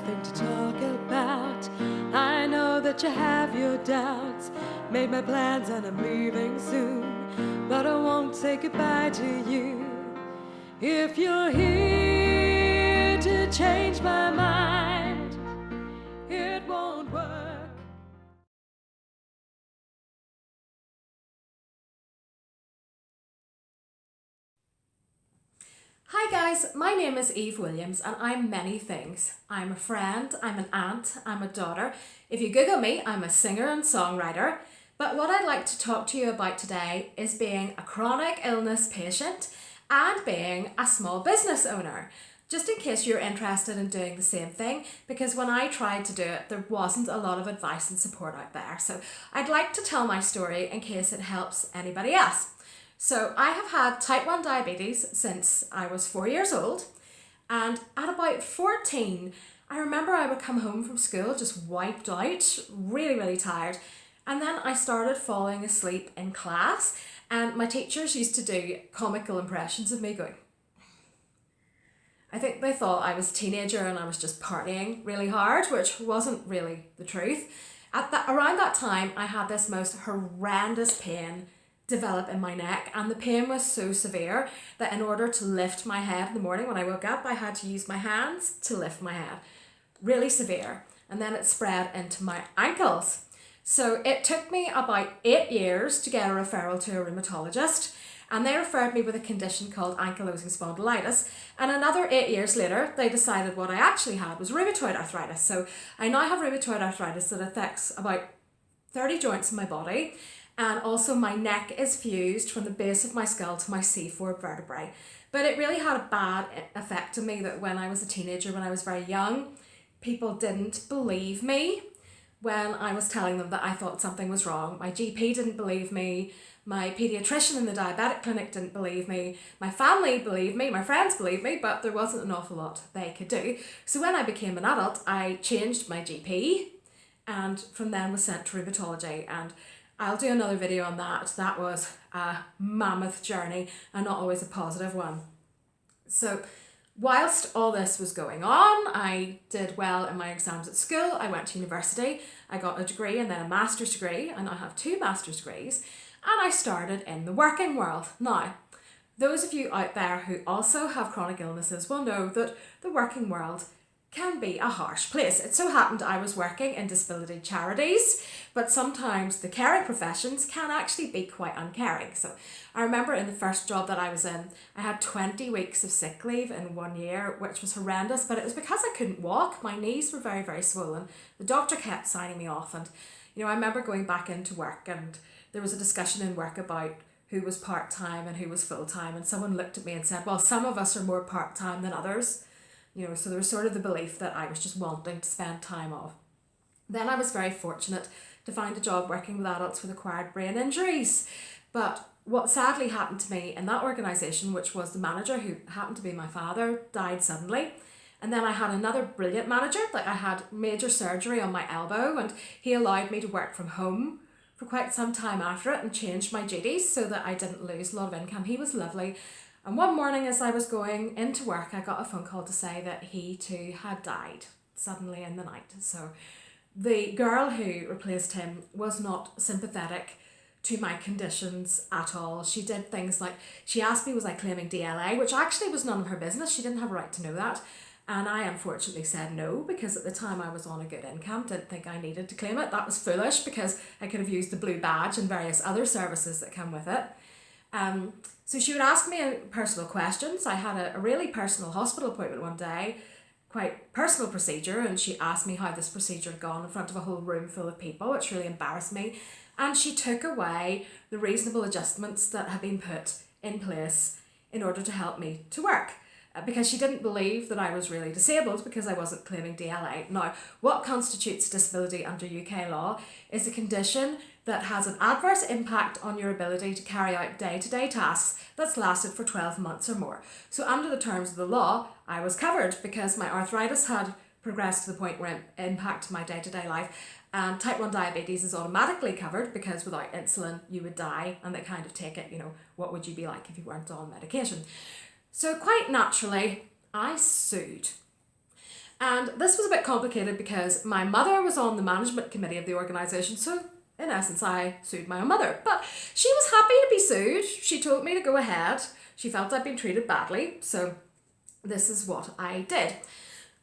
nothing to talk about. I know that you have your doubts. Made my plans and I'm leaving soon, but I won't say goodbye to you. If you're here to change my mind, it won't work. Hi guys, my name is Eve Williams and I'm many things. I'm a friend, I'm an aunt, I'm a daughter. If you Google me, I'm a singer and songwriter. But what I'd like to talk to you about today is being a chronic illness patient and being a small business owner. Just in case you're interested in doing the same thing, because when I tried to do it, there wasn't a lot of advice and support out there. So I'd like to tell my story in case it helps anybody else. So I have had type 1 diabetes since I was 4 years old, and at about 14, I remember I would come home from school just wiped out, really tired, and then I started falling asleep in class, and my teachers used to do comical impressions of me going. I think they thought I was a teenager and I was just partying really hard, which wasn't really the truth. Around that time, I had this most horrendous pain develop in my neck, and the pain was so severe that in order to lift my head in the morning when I woke up, I had to use my hands to lift my head. Really severe. And then it spread into my ankles. So it took me about 8 years to get a referral to a rheumatologist, and they referred me with a condition called ankylosing spondylitis, and another 8 years later they decided what I actually had was rheumatoid arthritis. So I now have rheumatoid arthritis that affects about 30 joints in my body, and also my neck is fused from the base of my skull to my C4 vertebrae. But it really had a bad effect on me that when I was a teenager, when I was very young, people didn't believe me when I was telling them that I thought something was wrong. My GP didn't believe me, my paediatrician in the diabetic clinic didn't believe me, my family believed me, my friends believed me, but there wasn't an awful lot they could do. So when I became an adult, I changed my GP and from then was sent to rheumatology, and I'll do another video on that. That was a mammoth journey and not always a positive one. So whilst all this was going on, I did well in my exams at school. I went to university. I got a degree and then a master's degree, and I have 2 master's degrees. And I started in the working world. Now, those of you out there who also have chronic illnesses will know that the working world can be a harsh place. It so happened I was working in disability charities, but sometimes the caring professions can actually be quite uncaring. So I remember in the first job that I was in, I had 20 weeks of sick leave in 1 year, which was horrendous, but it was because I couldn't walk. My knees were very swollen. The doctor kept signing me off, and I remember going back into work, and there was a discussion in work about who was part-time and who was full-time, and someone looked at me and said, well, some of us are more part-time than others. So there was sort of the belief that I was just wanting to spend time off. Then I was very fortunate to find a job working with adults with acquired brain injuries. But what sadly happened to me in that organisation, which was the manager, who happened to be my father, died suddenly. And then I had another brilliant manager. Like, I had major surgery on my elbow, and he allowed me to work from home for quite some time after it and changed my duties so that I didn't lose a lot of income. He was lovely. And one morning as I was going into work, I got a phone call to say that he too had died suddenly in the night. So the girl who replaced him was not sympathetic to my conditions at all. She did things like, she asked me was I claiming DLA, which actually was none of her business. She didn't have a right to know that. And I unfortunately said no, because at the time I was on a good income, didn't think I needed to claim it. That was foolish, because I could have used the blue badge and various other services that come with it. So she would ask me personal questions. I had a really personal hospital appointment one day, quite personal procedure, and she asked me how this procedure had gone in front of a whole room full of people, which really embarrassed me. And she took away the reasonable adjustments that had been put in place in order to help me to work, because she didn't believe that I was really disabled because I wasn't claiming DLA. Now, what constitutes a disability under UK law is a condition that has an adverse impact on your ability to carry out day-to-day tasks that's lasted for 12 months or more. So under the terms of the law, I was covered because my arthritis had progressed to the point where it impacted my day-to-day life. And type 1 diabetes is automatically covered because without insulin you would die, and they kind of take it, what would you be like if you weren't on medication? So quite naturally, I sued. And this was a bit complicated because my mother was on the management committee of the organisation, so in essence I sued my own mother. But she was happy to be sued. She told me to go ahead. She felt I'd been treated badly, so this is what I did.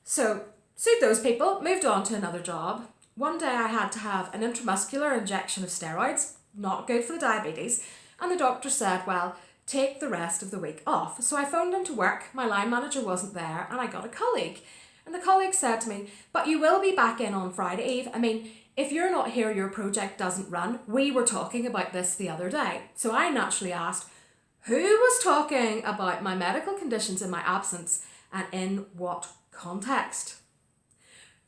So, sued those people, moved on to another job. One day I had to have an intramuscular injection of steroids, not good for the diabetes, and the doctor said, well, take the rest of the week off. So I phoned into work, my line manager wasn't there, and I got a colleague. And the colleague said to me, but you will be back in on Friday, Eve. I mean, if you're not here, your project doesn't run. We were talking about this the other day. So I naturally asked, who was talking about my medical conditions in my absence and in what context?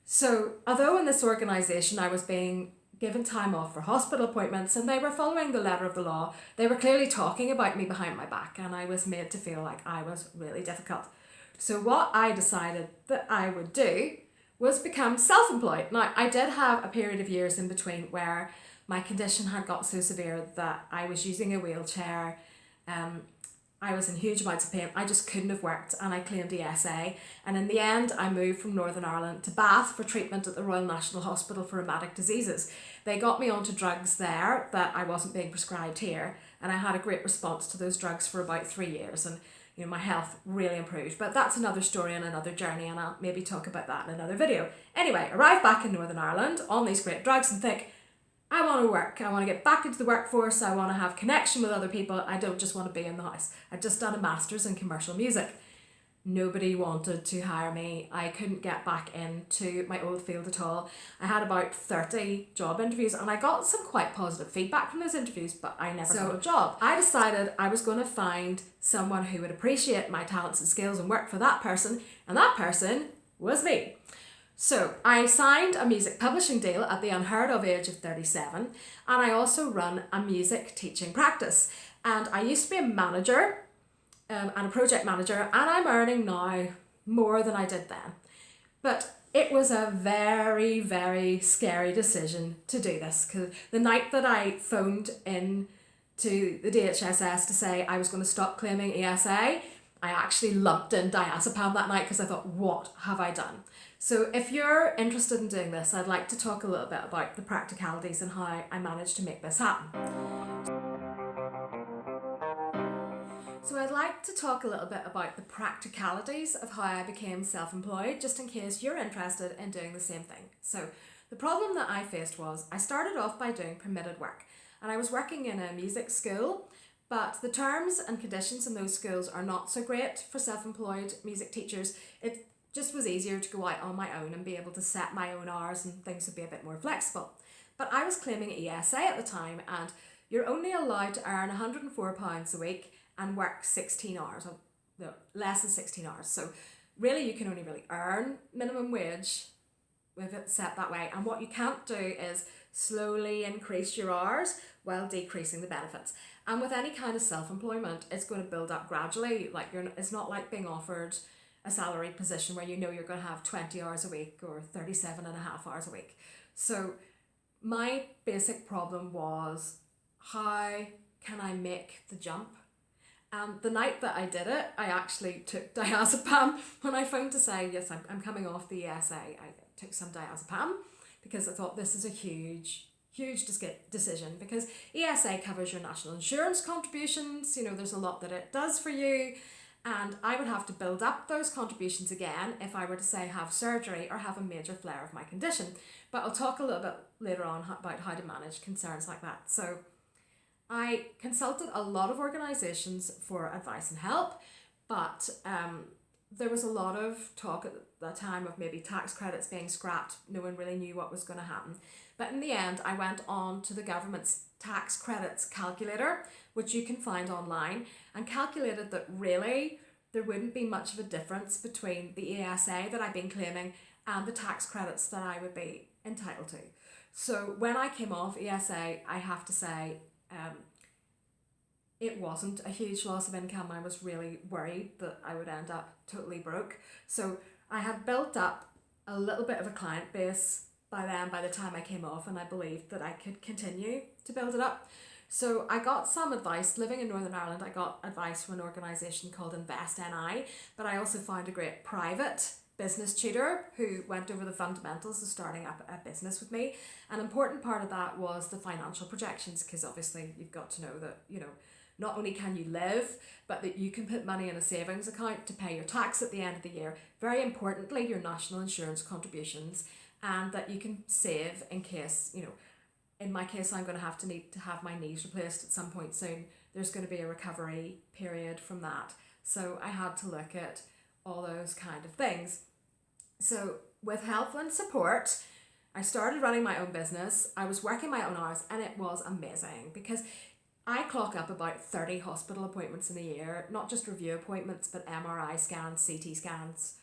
So although in this organisation I was being given time off for hospital appointments and they were following the letter of the law, they were clearly talking about me behind my back, and I was made to feel like I was really difficult. So what I decided that I would do was become self-employed. Now, I did have a period of years in between where my condition had got so severe that I was using a wheelchair. I was in huge amounts of pain. I just couldn't have worked, and I claimed ESA. And in the end, I moved from Northern Ireland to Bath for treatment at the Royal National Hospital for Rheumatic Diseases. They got me onto drugs there that I wasn't being prescribed here, and I had a great response to those drugs for about 3 years. And my health really improved. But that's another story and another journey, and I'll maybe talk about that in another video. Anyway, arrive back in Northern Ireland on these great drugs and think, I want to work. I want to get back into the workforce. I want to have connection with other people. I don't just want to be in the house. I'd just done a master's in commercial music. Nobody wanted to hire me. I couldn't get back into my old field at all. I had about 30 job interviews and I got some quite positive feedback from those interviews, but I never got a job. I decided I was going to find someone who would appreciate my talents and skills and work for that person, and that person was me. So I signed a music publishing deal at the unheard of age of 37, and I also run a music teaching practice. And I used to be a manager and a project manager, and I'm earning now more than I did then. But it was a very, very scary decision to do this, because the night that I phoned in to the DHSS to say I was going to stop claiming ESA, I actually lumped in diazepam that night because I thought, what have I done? So if you're interested in doing this, I'd like to talk a little bit about the practicalities and how I managed to make this happen. So I'd like to talk a little bit about the practicalities of how I became self-employed, just in case you're interested in doing the same thing. So the problem that I faced was I started off by doing permitted work, and I was working in a music school, but the terms and conditions in those schools are not so great for self-employed music teachers. It just was easier to go out on my own and be able to set my own hours, and things would be a bit more flexible. But I was claiming ESA at the time, and you're only allowed to earn £104 a week and work 16 hours, or no, less than 16 hours. So really you can only really earn minimum wage with it set that way. And what you can't do is slowly increase your hours while decreasing the benefits. And with any kind of self-employment, it's going to build up gradually. It's not like being offered a salaried position where you're going to have 20 hours a week or 37 and a half hours a week. So my basic problem was, how can I make the jump? And the night that I did it, I actually took diazepam. When I phoned to say, yes, I'm coming off the ESA, I took some diazepam because I thought this is a huge decision, because ESA covers your national insurance contributions. There's a lot that it does for you, and I would have to build up those contributions again if I were to say have surgery or have a major flare of my condition. But I'll talk a little bit later on about how to manage concerns like that. So I consulted a lot of organisations for advice and help, but there was a lot of talk at the time of maybe tax credits being scrapped. No one really knew what was going to happen. But in the end, I went on to the government's tax credits calculator, which you can find online, and calculated that really there wouldn't be much of a difference between the ESA that I've been claiming and the tax credits that I would be entitled to. So when I came off ESA, I have to say, it wasn't a huge loss of income. I was really worried that I would end up totally broke. So I had built up a little bit of a client base by the time I came off, and I believed that I could continue to build it up. So I got some advice. Living in Northern Ireland, I got advice from an organisation called Invest NI, but I also found a great private business tutor who went over the fundamentals of starting up a business with me. An important part of that was the financial projections, because obviously you've got to know that, not only can you live, but that you can put money in a savings account to pay your tax at the end of the year. Very importantly, your national insurance contributions, and that you can save in case, in my case, I'm going to need to have my knees replaced at some point soon. There's going to be a recovery period from that. So I had to look at all those kind of things. So with help and support, I started running my own business. I was working my own hours, and it was amazing because I clock up about 30 hospital appointments in a year, not just review appointments, but MRI scans, CT scans,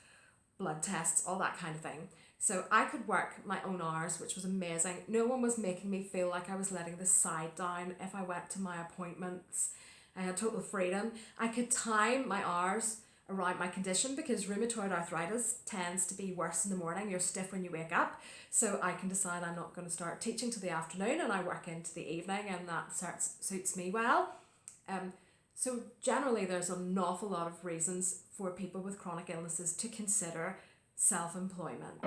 blood tests, all that kind of thing. So I could work my own hours, which was amazing. No one was making me feel like I was letting the side down if I went to my appointments. I had total freedom. I could time my hours around my condition because rheumatoid arthritis tends to be worse in the morning. You're stiff when you wake up. So I can decide I'm not going to start teaching till the afternoon and I work into the evening, and that suits me well. So generally there's an awful lot of reasons for people with chronic illnesses to consider self-employment.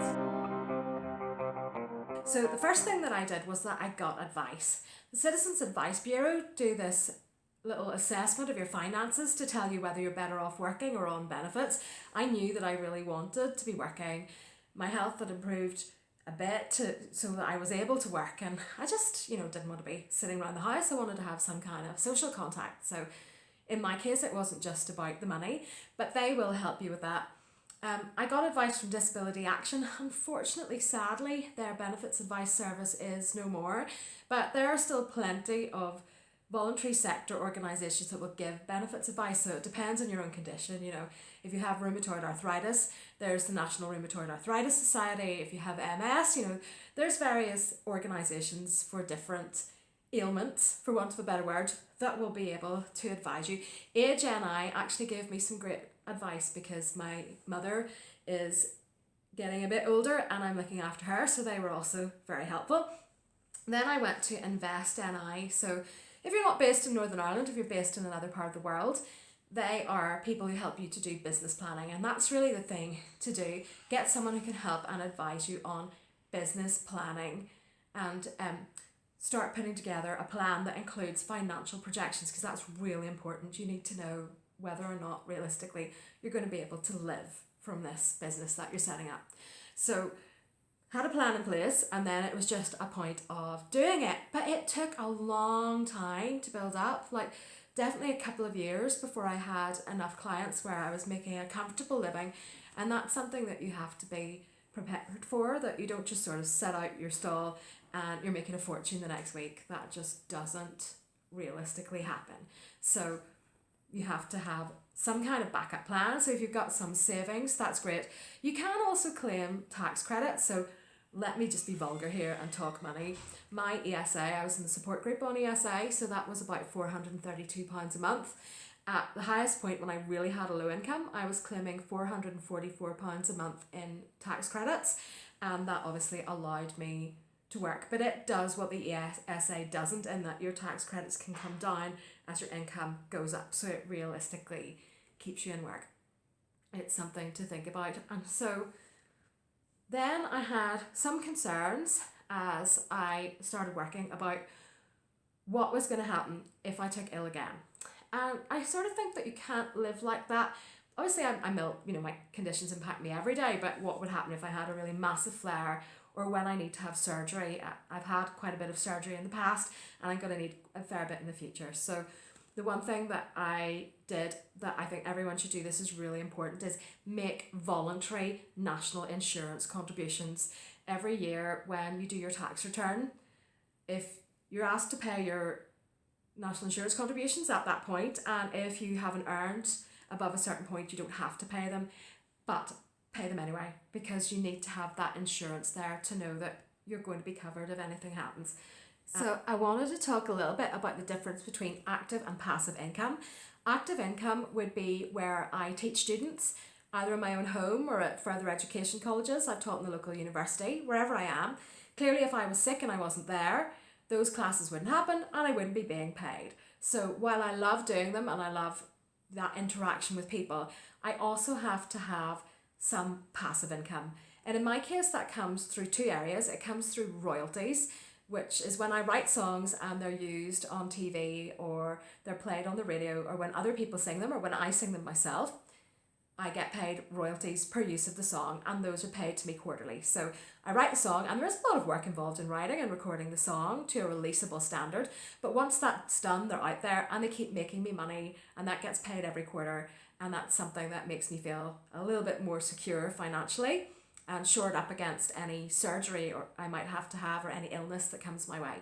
So the first thing that I did was that I got advice. The Citizens Advice Bureau do this little assessment of your finances to tell you whether you're better off working or on benefits. I knew that I really wanted to be working. My health had improved a bit so that I was able to work, and I just, didn't want to be sitting around the house. I wanted to have some kind of social contact. So in my case, it wasn't just about the money, but they will help you with that. I got advice from Disability Action. Unfortunately, sadly, their benefits advice service is no more, but there are still plenty of voluntary sector organisations that will give benefits advice. So it depends on your own condition. If you have rheumatoid arthritis, there's the National Rheumatoid Arthritis Society. If you have MS, there's various organisations for different ailments, for want of a better word, that will be able to advise you. AgeNI actually gave me some great advice because my mother is getting a bit older and I'm looking after her, so they were also very helpful. Then I went to InvestNI. So if you're not based in Northern Ireland, if you're based in another part of the world, they are people who help you to do business planning, and that's really the thing to do. Get someone who can help and advise you on business planning, and start putting together a plan that includes financial projections, because that's really important. You need to know whether or not realistically you're going to be able to live from this business that you're setting up. So had a plan in place, and then it was just a point of doing it. But it took a long time to build up, like definitely a couple of years before I had enough clients where I was making a comfortable living. And that's something that you have to be prepared for, that you don't just sort of set out your stall and you're making a fortune the next week. That just doesn't realistically happen. So you have to have some kind of backup plan. So if you've got some savings, that's great. You can also claim tax credits. So let me just be vulgar here and talk money. My ESA, I was in the support group on ESA, so that was about £432 a month. At the highest point when I really had a low income, I was claiming £444 a month in tax credits, and that obviously allowed me to work. But it does what the ESA doesn't, in that your tax credits can come down as your income goes up, so it realistically keeps you in work. It's something to think about. And so then I had some concerns as I started working about what was going to happen if I took ill again. And I sort of think that you can't live like that. Obviously, I'm ill, my conditions impact me every day, but what would happen if I had a really massive flare, or when I need to have surgery? I've had quite a bit of surgery in the past, and I'm going to need a fair bit in the future. So the one thing that I did that I think everyone should do, this is really important, is make voluntary national insurance contributions every year when you do your tax return. If you're asked to pay your national insurance contributions at that point, and if you haven't earned above a certain point, you don't have to pay them, but pay them anyway, because you need to have that insurance there to know that you're going to be covered if anything happens. So I wanted to talk a little bit about the difference between active and passive income. Active income would be where I teach students, either in my own home or at further education colleges. I've taught in the local university, wherever I am. Clearly, if I was sick and I wasn't there, those classes wouldn't happen and I wouldn't be being paid. So while I love doing them and I love that interaction with people, I also have to have some passive income. And in my case, that comes through two areas. It comes through royalties, which is when I write songs and they're used on TV or they're played on the radio, or when other people sing them or when I sing them myself. I get paid royalties per use of the song, and those are paid to me quarterly. So I write the song, and there is a lot of work involved in writing and recording the song to a releasable standard. But once that's done, they're out there and they keep making me money, and that gets paid every quarter. And that's something that makes me feel a little bit more secure financially and shored up against any surgery or I might have to have, or any illness that comes my way.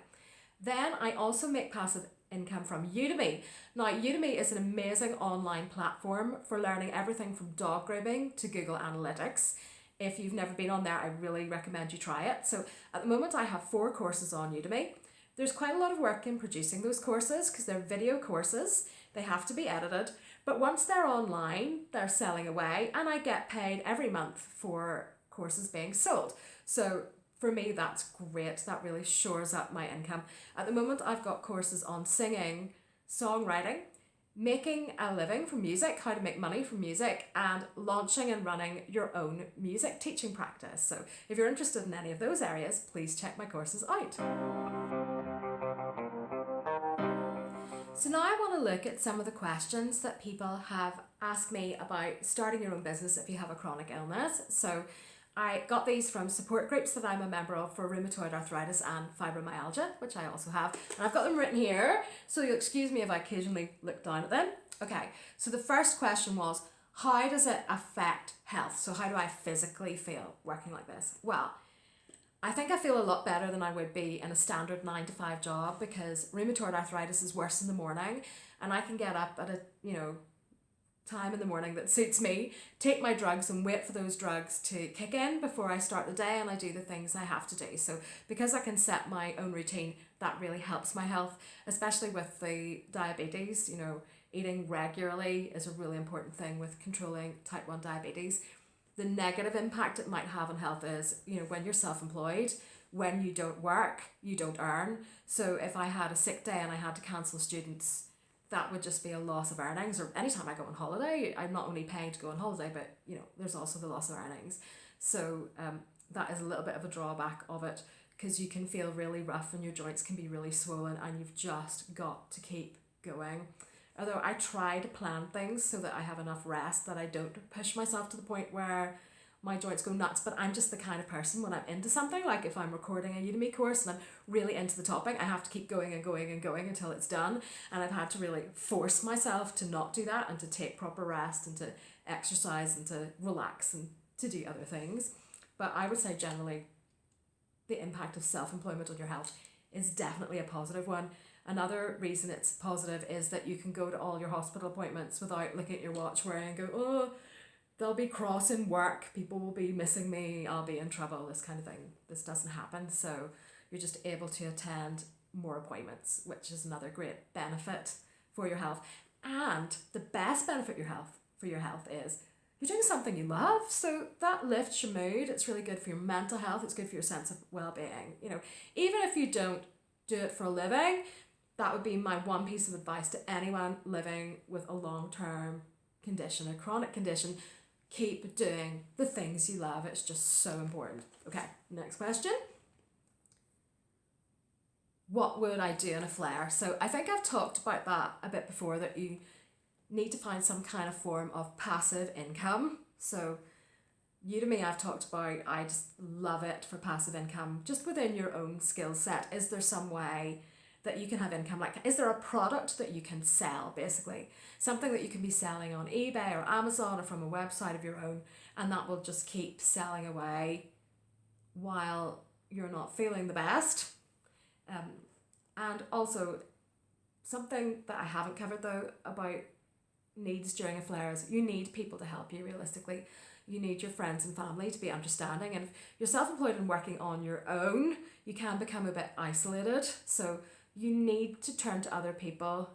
Then I also make passive income from Udemy. Now, Udemy is an amazing online platform for learning everything from dog grooming to Google Analytics. If you've never been on there, I really recommend you try it. So at the moment, I have 4 courses on Udemy. There's quite a lot of work in producing those courses because they're video courses. They have to be edited. But once they're online, they're selling away, and I get paid every month for courses being sold. So for me, that's great. That really shores up my income. At the moment, I've got courses on singing, songwriting, making a living from music, how to make money from music, and launching and running your own music teaching practice. So if you're interested in any of those areas, please check my courses out. So now I want to look at some of the questions that people have asked me about starting your own business if you have a chronic illness. So I got these from support groups that I'm a member of for rheumatoid arthritis and fibromyalgia, which I also have. And I've got them written here, so you'll excuse me if I occasionally look down at them. Okay, so the first question was, how does it affect health? So how do I physically feel working like this? Well, I think I feel a lot better than I would be in a standard 9-to-5 job, because rheumatoid arthritis is worse in the morning, and I can get up at a, time in the morning that suits me, take my drugs and wait for those drugs to kick in before I start the day, and I do the things I have to do. So because I can set my own routine, that really helps my health, especially with the diabetes. Eating regularly is a really important thing with controlling type 1 diabetes. The negative impact it might have on health is, when you're self-employed, when you don't work, you don't earn. So if I had a sick day and I had to cancel students, that would just be a loss of earnings. Or anytime I go on holiday, I'm not only paying to go on holiday, but there's also the loss of earnings. So that is a little bit of a drawback of it, because you can feel really rough and your joints can be really swollen, and you've just got to keep going. Although I try to plan things so that I have enough rest, that I don't push myself to the point where my joints go nuts. But I'm just the kind of person, when I'm into something, like if I'm recording a Udemy course and I'm really into the topic, I have to keep going and going and going until it's done. And I've had to really force myself to not do that, and to take proper rest, and to exercise, and to relax, and to do other things. But I would say generally the impact of self-employment on your health is definitely a positive one. Another reason it's positive is that you can go to all your hospital appointments without looking at your watch, worrying and go, oh, they'll be crossing work, people will be missing me, I'll be in trouble, this kind of thing. This doesn't happen. So you're just able to attend more appointments, which is another great benefit for your health. And the best benefit for your health is you're doing something you love. So that lifts your mood. It's really good for your mental health. It's good for your sense of well-being. Even if you don't do it for a living, that would be my one piece of advice to anyone living with a long-term condition, a chronic condition. Keep doing the things you love. It's just so important. Okay, next question. What would I do in a flare? So I think I've talked about that a bit before, that you need to find some kind of form of passive income. So Udemy I've talked about, I just love it for passive income, just within your own skill set. Is there some way that you can have income? Like, is there a product that you can sell, basically? Something that you can be selling on eBay or Amazon or from a website of your own, and that will just keep selling away while you're not feeling the best. And also, something that I haven't covered though about needs during a flare is you need people to help you realistically. You need your friends and family to be understanding. And if you're self-employed and working on your own, you can become a bit isolated. So you need to turn to other people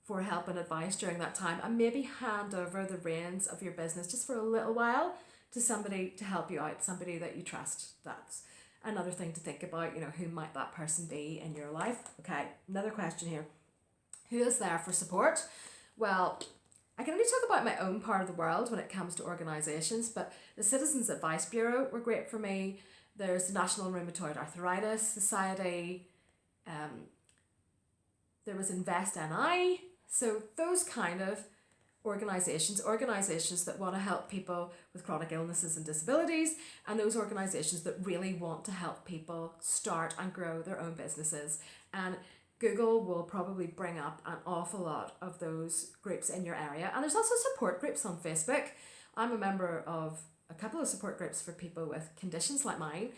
for help and advice during that time, and maybe hand over the reins of your business just for a little while to somebody to help you out, somebody that you trust. That's another thing to think about, who might that person be in your life? Okay, another question here. Who is there for support? Well, I can only talk about my own part of the world when it comes to organisations, but the Citizens Advice Bureau were great for me. There's the National Rheumatoid Arthritis Society. There was Invest NI. So those kind of organisations that want to help people with chronic illnesses and disabilities, and those organisations that really want to help people start and grow their own businesses. And Google will probably bring up an awful lot of those groups in your area. And there's also support groups on Facebook. I'm a member of a couple of support groups for people with conditions like mine.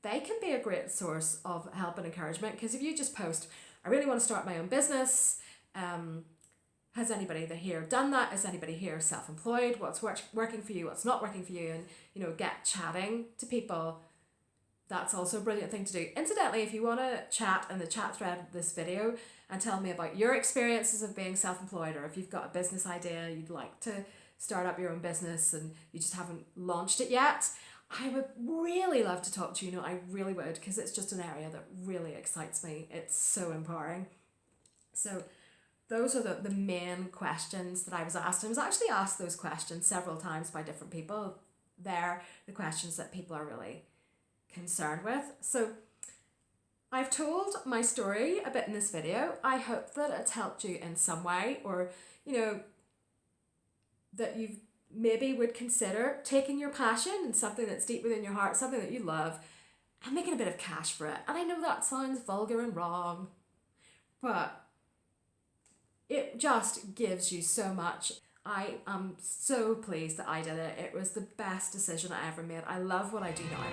They can be a great source of help and encouragement, because if you just post, I really want to start my own business, has anybody here done that? Is anybody here self-employed? What's working for you? What's not working for you? And, get chatting to people. That's also a brilliant thing to do. Incidentally, if you want to chat in the chat thread of this video and tell me about your experiences of being self-employed, or if you've got a business idea, you'd like to start up your own business and you just haven't launched it yet, I would really love to talk to you. I really would, because it's just an area that really excites me. It's so empowering. So those are the main questions that I was asked. I was actually asked those questions several times by different people. They're the questions that people are really concerned with. So I've told my story a bit in this video. I hope that it's helped you in some way, or that you maybe would consider taking your passion and something that's deep within your heart, something that you love, and making a bit of cash for it. And I know that sounds vulgar and wrong, but it just gives you so much. I am so pleased that I did it. It was the best decision I ever made. I love what I do now.